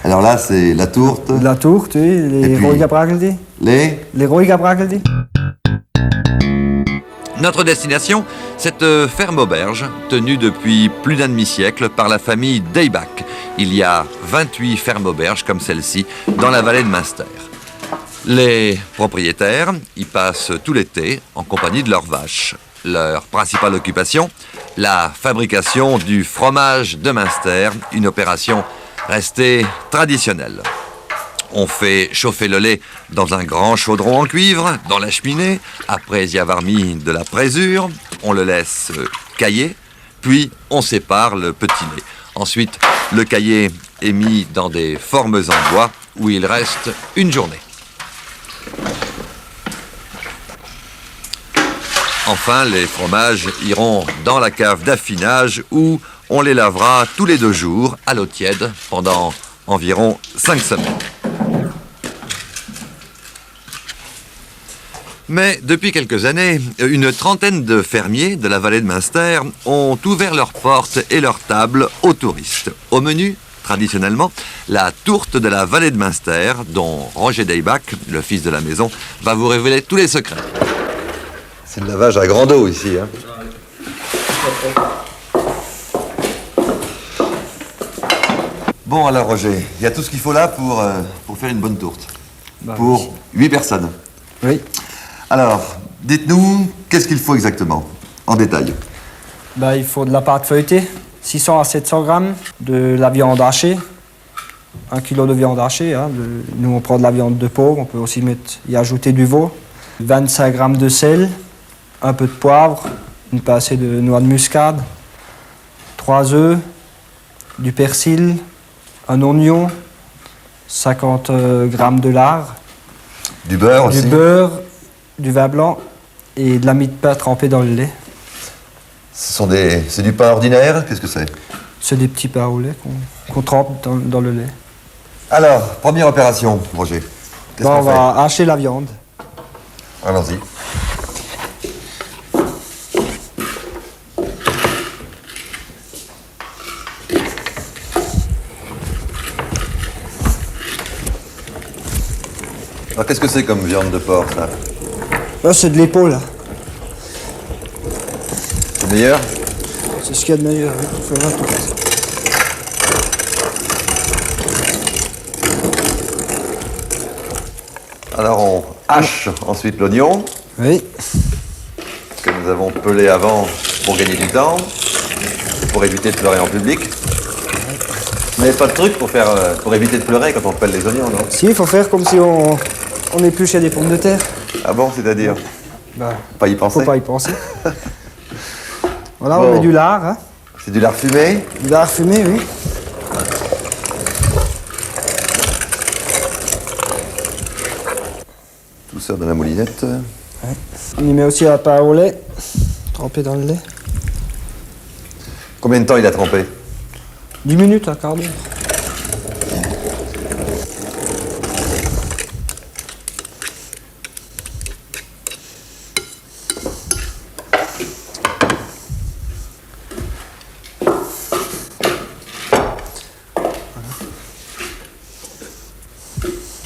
Alors là, c'est la tourte. La tourte, oui, les puis- rooigabrageldi. Les rooigabrageldi. Notre destination, cette ferme auberge, tenue depuis plus d'un demi-siècle par la famille Deybach. Il y a 28 fermes auberges comme celle-ci dans la vallée de Münster. Les propriétaires y passent tout l'été en compagnie de leurs vaches. Leur principale occupation, la fabrication du fromage de Münster, une opération restée traditionnelle. On fait chauffer le lait dans un grand chaudron en cuivre, dans la cheminée. Après y avoir mis de la présure, on le laisse cailler, puis on sépare le petit lait. Ensuite, le caillé est mis dans des formes en bois où il reste une journée. Enfin, les fromages iront dans la cave d'affinage où on les lavera tous les 2 jours à l'eau tiède pendant environ 5 semaines. Mais depuis quelques années, une trentaine de fermiers de la vallée de Münster ont ouvert leurs portes et leurs tables aux touristes. Au menu, traditionnellement, la tourte de la vallée de Münster, dont Roger Deybach, le fils de la maison, va vous révéler tous les secrets. C'est le lavage à grande eau ici. Hein. Bon alors Roger, il y a tout ce qu'il faut là pour faire une bonne tourte. Pour 8 personnes. Oui. Alors, dites-nous, qu'est-ce qu'il faut exactement, en détail? Il faut de la pâte feuilletée, 600 à 700 grammes, de la viande hachée, 1 kg de viande hachée. Hein, nous, on prend de la viande de porc, on peut aussi y ajouter du veau, 25 grammes de sel, un peu de poivre, une pincée de noix de muscade, 3 œufs, du persil, un oignon, 50 grammes de lard, Du beurre aussi? du beurre, du vin blanc et de la mie de pain trempée dans le lait. C'est du pain ordinaire? Qu'est-ce que c'est? C'est des petits pains au lait qu'on trempe dans le lait. Alors, première opération, Roger. Qu'est-ce On qu'on fait? va hacher la viande. Allons-y. Alors, qu'est-ce que c'est comme viande de porc, ça? Là, c'est de l'épaule. Là. C'est meilleur? C'est ce qu'il y a de meilleur. Hein. Faut faire tout ça. Alors, on hache ensuite l'oignon, Oui. que nous avons pelé avant pour gagner du temps, pour éviter de pleurer en public. Vous n'avez pas de truc pour éviter de pleurer quand on pèle les oignons, non? Si, il faut faire comme si on épluchait des pommes de terre. Ah bon, c'est-à-dire? Bah, Pas y penser? faut pas y penser. Voilà, Bon. on met du lard. Hein. C'est du lard fumé? Du lard fumé, oui. Tout ça dans la moulinette. On y met aussi la pain au lait, trempé dans le lait. Combien de temps il a trempé? 10 minutes, un quart d'heure.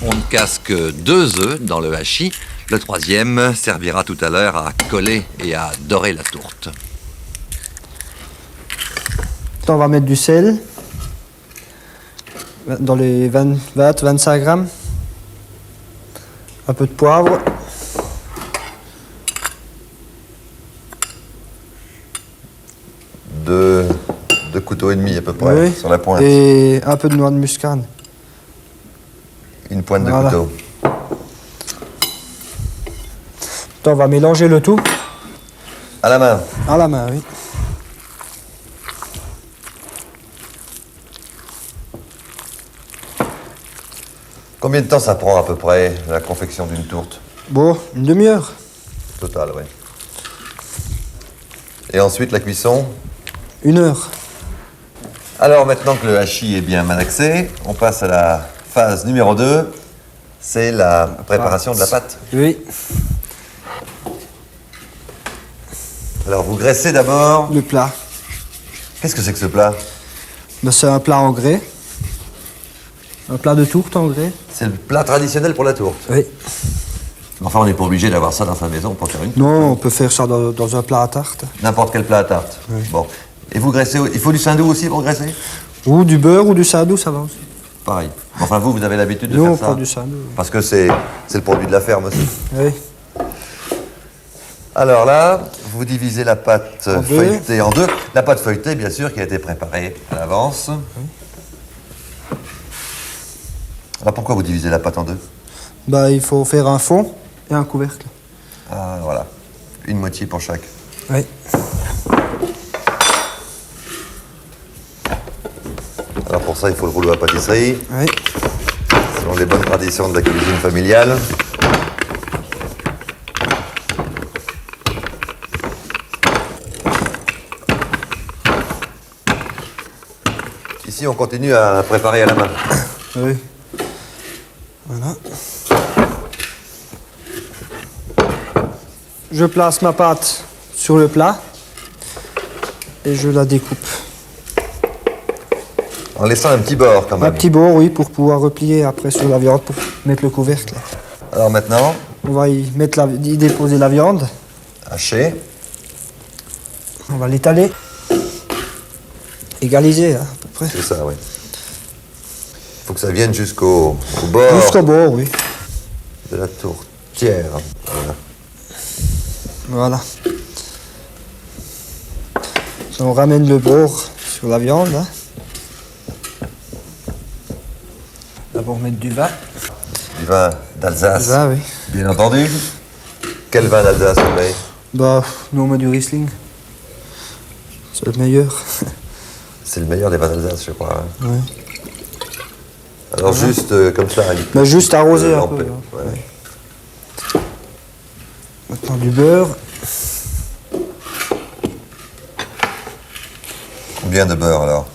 On ne casse que 2 œufs dans le hachis. Le 3e servira tout à l'heure à coller et à dorer la tourte. On va mettre du sel dans les 20-25 grammes. Un peu de poivre. Deux couteaux et demi à peu près, Oui. sur la pointe. Et un peu de noix de muscade. Une pointe de Voilà. couteau. On va mélanger le tout À la main. à la main, oui. Combien de temps ça prend à peu près, la confection d'une tourte? Bon, une demi-heure. Total, oui. Et ensuite, la cuisson? 1 heure. Alors, maintenant que le hachis est bien malaxé, on passe à la phase numéro 2. C'est la préparation de la pâte. Oui, Alors, vous graissez d'abord. le plat. Qu'est-ce que c'est que ce plat? C'est un plat en grès. Un plat de tourte en grès. C'est le plat traditionnel pour la tourte. Oui. Enfin, on n'est pas obligé d'avoir ça dans sa maison pour faire une. Non, on peut faire ça dans un plat à tarte. N'importe quel plat à tarte. Oui. Bon. Et vous graissez, il faut du saindoux aussi pour graisser? Ou du beurre ou du saindoux, ça va aussi. Pareil. Enfin, vous avez l'habitude de Nous, on faire ça? prend du saindoux. Parce que c'est le produit de la ferme aussi. Oui. Alors là, vous divisez la pâte En deux. feuilletée en deux. La pâte feuilletée, bien sûr, qui a été préparée à l'avance. Alors pourquoi vous divisez la pâte en deux? Bah, il faut faire un fond et un couvercle. Ah, voilà. Une moitié pour chaque. Oui. Alors pour ça, il faut le rouleau à pâtisserie, Oui. selon les bonnes traditions de la cuisine familiale. Ici, on continue à préparer à la main. Oui. Voilà. Je place ma pâte sur le plat et je la découpe. En laissant un petit bord quand Un même. petit bord, oui, pour pouvoir replier après sur la viande pour mettre le couvercle. Alors maintenant, On va y déposer la viande. haché. On va l'étaler. Égaliser, hein, à peu près. C'est ça, oui. Il faut que ça vienne jusqu'au bord Jusqu'au bord, oui. de la tourtière. Voilà. Voilà. On ramène le bord sur la viande. Hein. D'abord mettre du vin. Du vin d'Alsace, Du vin, oui. bien entendu. Quel vin d'Alsace vous voulez? Bah, nous on met du Riesling. C'est le meilleur. C'est le meilleur des vins d'Alsace, je crois. Hein. Ouais. Alors juste comme ça. Mais juste arroser un lamper. peu. Hein. Ouais. Maintenant du beurre. Combien de beurre alors?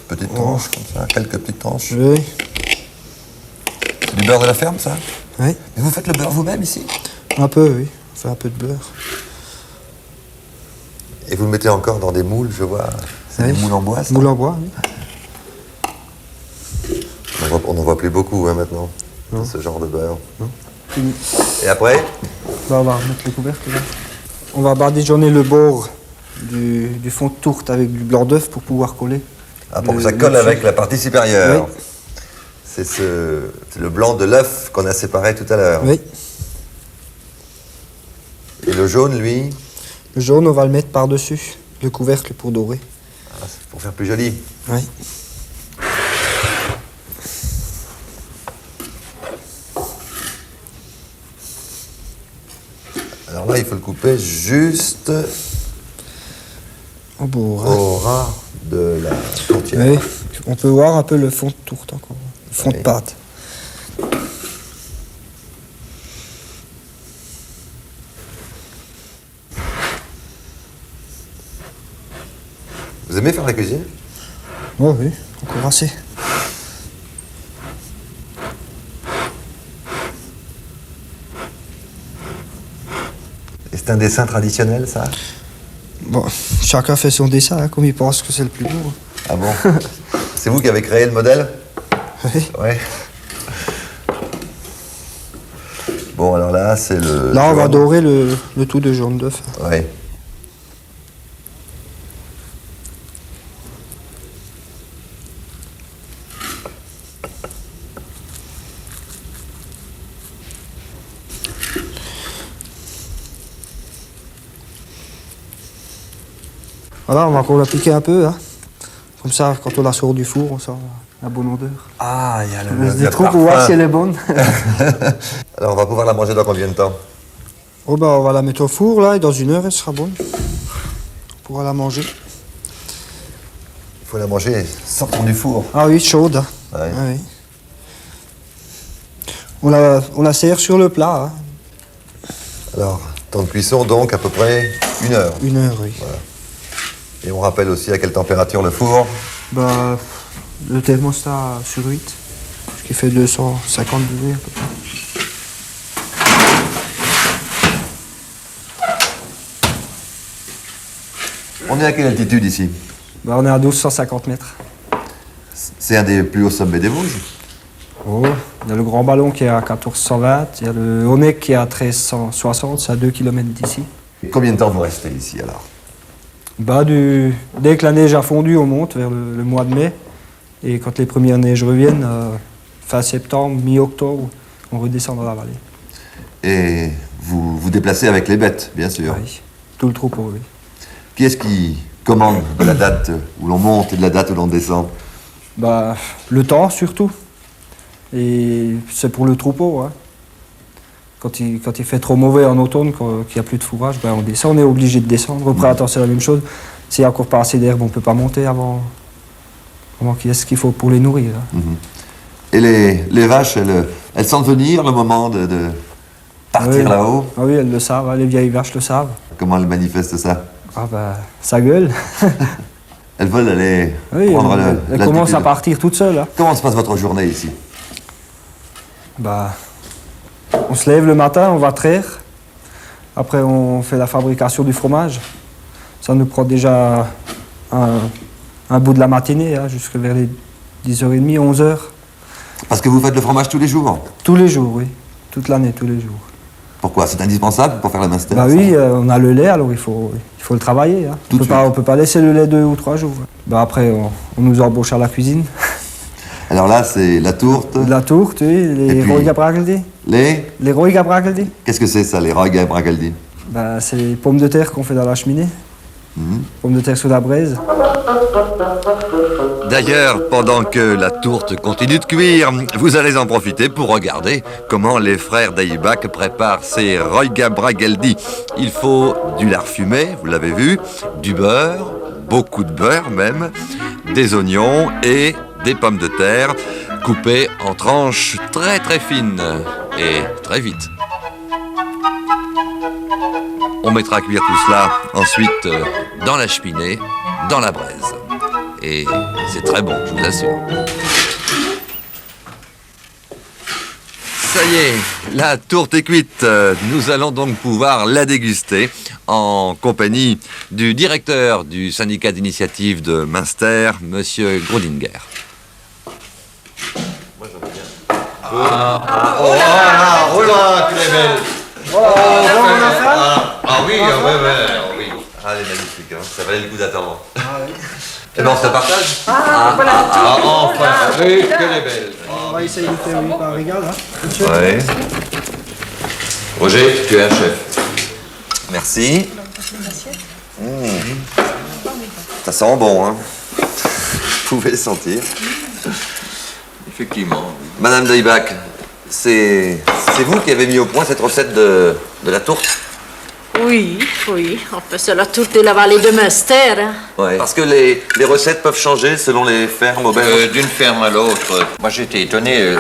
Petites tranches comme ça, quelques petites tranches. Oui. C'est du beurre de la ferme ça? Oui. Et vous faites le beurre vous-même ici? Un peu, oui. On fait un peu de beurre. Et vous le mettez encore dans des moules, je vois. C'est Oui. des moules en bois ça? Moule en bois, oui. On n'en voit plus beaucoup hein, maintenant, Non. ce genre de beurre. Fini. Et après? Bah, on va remettre le couvercle là. On va badigeonner le bord du fond de tourte avec du blanc d'œuf pour pouvoir coller. Ah, pour Le- que ça le colle dessus. avec la partie supérieure. Oui. C'est le blanc de l'œuf qu'on a séparé tout à l'heure. Oui. Et le jaune, lui, Le jaune, on va le mettre par-dessus le couvercle pour dorer. c'est pour faire plus joli. Oui. Alors là, il faut le couper juste Au bord. Hein. au ras de la tourtière. Oui. On peut voir un peu le fond de tourte encore. Le fond Oui. de pâte. Vous aimez faire la cuisine? Oh oui, encore assez. Et c'est un dessin traditionnel, ça? Bon, chacun fait son dessin hein, comme il pense que c'est le plus beau. Ah bon? C'est vous qui avez créé le modèle? Oui. Ouais. Bon, alors là, c'est le... Là, on va jaune. dorer le tout de jaune d'œuf. Ouais. Voilà, on va encore l'appliquer un peu. Hein. Comme ça, quand on la sort du four, on sort la bonne odeur. Ah, il y a On laisse des trous pour voir si elle est bonne. Alors, on va pouvoir la manger dans combien de temps? Oh bah, on va la mettre au four là et dans 1 heure, elle sera bonne. On pourra la manger. Il faut la manger sortant du four. Ah oui, chaude. Hein. Ouais. Ah oui. On la sert sur le plat. Hein. Alors, temps de cuisson, donc, à peu près 1 heure. 1 heure, oui. Et on rappelle aussi à quelle température le four. Bah, le thermostat sur 8, ce qui fait 250 degrés à peu près. On est à quelle altitude ici? Bah, on est à 1250 mètres. C'est un des plus hauts sommets des Vosges. Oh, il y a le Grand Ballon qui est à 1420, il y a le Honeck qui est à 1360, c'est à 2 km d'ici. Combien de temps vous restez ici alors? Bah, dès que la neige a fondu, on monte vers le mois de mai. Et quand les premières neiges reviennent, fin septembre, mi-octobre, on redescend dans la vallée. Et vous vous déplacez avec les bêtes, bien sûr. Oui, tout le troupeau, oui. Qui est-ce qui commande de la date où l'on monte et de la date où l'on descend? Bah, le temps surtout. Et c'est pour le troupeau. Hein. Quand il fait trop mauvais en automne, qu'il n'y a plus de fourrage, ben on descend, on est obligé de descendre. Au printemps, c'est la même chose. S'il n'y a encore pas assez d'herbe, on ne peut pas monter avant qu'il y ait ce qu'il faut pour les nourrir. Hein. Et les vaches, elles sentent venir le moment de partir là-haut? Ah oui, elles le savent, hein, les vieilles vaches le savent. Comment elles manifestent ça? Ah ben, ça gueule. Elles veulent aller Oui, prendre elles commencent à partir toutes seules. Hein. Comment se passe votre journée ici? Bah, on se lève le matin, on va traire. Après, on fait la fabrication du fromage. Ça nous prend déjà un bout de la matinée, hein, jusqu'à vers les 10h30, 11h. Parce que vous faites le fromage tous les jours? Tous les jours, oui. Toute l'année, tous les jours. Pourquoi? C'est indispensable pour faire la Munster? Bah oui, on a le lait, alors il faut le travailler. Hein. On peut pas laisser le lait 2 ou 3 jours. Bah après, on nous embauche à la cuisine. Alors là, c'est la tourte. La tourte, oui, les rooigabrageldi. Les rooigabrageldi. Qu'est-ce que c'est ça, les rooigabrageldi? Bah, c'est les pommes de terre qu'on fait dans la cheminée. Pommes de terre sous la braise. D'ailleurs, pendant que la tourte continue de cuire, vous allez en profiter pour regarder comment les frères Deibach préparent ces rooigabrageldi. Il faut du lard fumé, vous l'avez vu, du beurre, beaucoup de beurre même, des oignons et des pommes de terre coupées en tranches très très fines et très vite. On mettra à cuire tout cela ensuite dans la cheminée, dans la braise. Et c'est très bon, je vous assure. Ça y est, la tourte est cuite. Nous allons donc pouvoir la déguster en compagnie du directeur du syndicat d'initiative de Münster, Monsieur Grodinger. Oh là, tu es belle. Oui. Allez, magnifique, hein. Ça valait le coup d'attendre. Et ben on se la partage? Enfin, oui, qu'elle est belle. On va essayer de faire un régal. Hein. Ouais. Roger, tu es un chef. Merci. Ça sent bon, hein. Vous pouvez le sentir. Effectivement. Madame Deibach, c'est vous qui avez mis au point cette recette de la tourte? Oui. Enfin, c'est la tourte de la vallée de Münster. Hein. Ouais. Parce que les recettes peuvent changer selon les fermes auberges. D'une ferme à l'autre. Moi, j'étais étonné.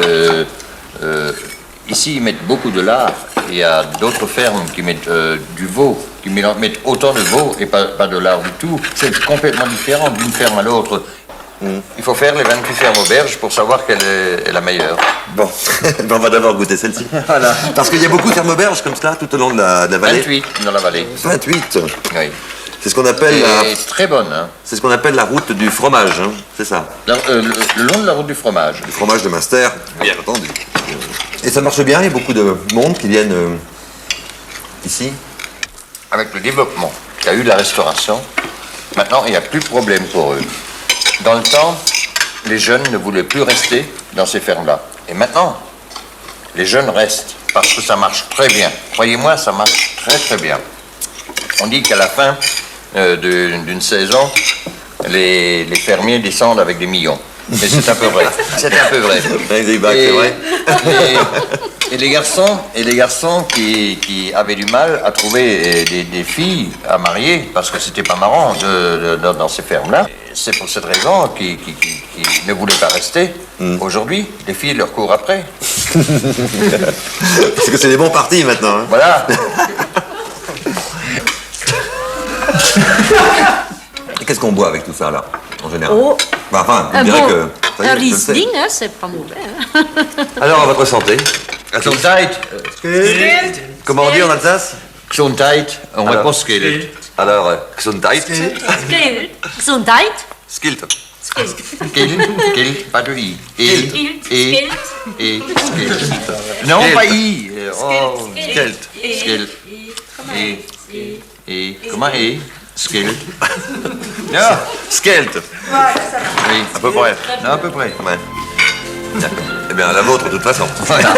Ici, ils mettent beaucoup de lard. Il y a d'autres fermes qui mettent du veau, qui mettent autant de veau et pas de lard du tout. C'est complètement différent d'une ferme à l'autre. Il faut faire les 28 fermes auberges pour savoir quelle est la meilleure. Bon, on va d'abord goûter celle-ci. Voilà. Parce qu'il y a beaucoup de fermes auberges comme cela tout au long de la vallée. 28 dans la vallée. 28. Oui. C'est ce qu'on appelle Et très bonne, hein. c'est ce qu'on appelle la route du fromage, hein. C'est ça. Le long de la route du fromage. Du fromage de Münster, bien entendu. Et ça marche bien, il y a beaucoup de monde qui viennent ici. Avec le développement qu'il y a eu de la restauration, maintenant il n'y a plus de problème pour eux. Dans le temps, les jeunes ne voulaient plus rester dans ces fermes-là. Et maintenant, les jeunes restent parce que ça marche très bien. Croyez-moi, ça marche très très bien. On dit qu'à la fin d'une saison, les fermiers descendent avec des millions. Mais c'est un peu vrai. C'est un peu vrai. C'est vrai. Et les garçons qui avaient du mal à trouver des filles à marier, parce que c'était pas marrant dans ces fermes-là. C'est pour cette raison qu'ils ne voulaient pas rester. Aujourd'hui, les filles leur courent après. Parce que c'est des bons partis maintenant. Hein. Voilà. Et qu'est-ce qu'on boit avec tout ça là, en général? Oh, Enfin, vous direz que. ça y est, un je le sais. Riesling, hein, c'est pas mauvais. Hein. Alors, à votre santé. Gesundheit. Comment on dit en Alsace? Gesundheit. On Alors, répond ce qu'elle est. Alors, Gesundheit. Gesundheit. Skilt. Skilt, pas de I. Et, skilt. Non, Skilt. pas I. Oh, Skelt. skilt. Et, comment et? Skilt. Non, Skelt. oui. À peu près. Non, à peu près. Ouais. Eh bien, la vôtre, de toute façon. Voilà.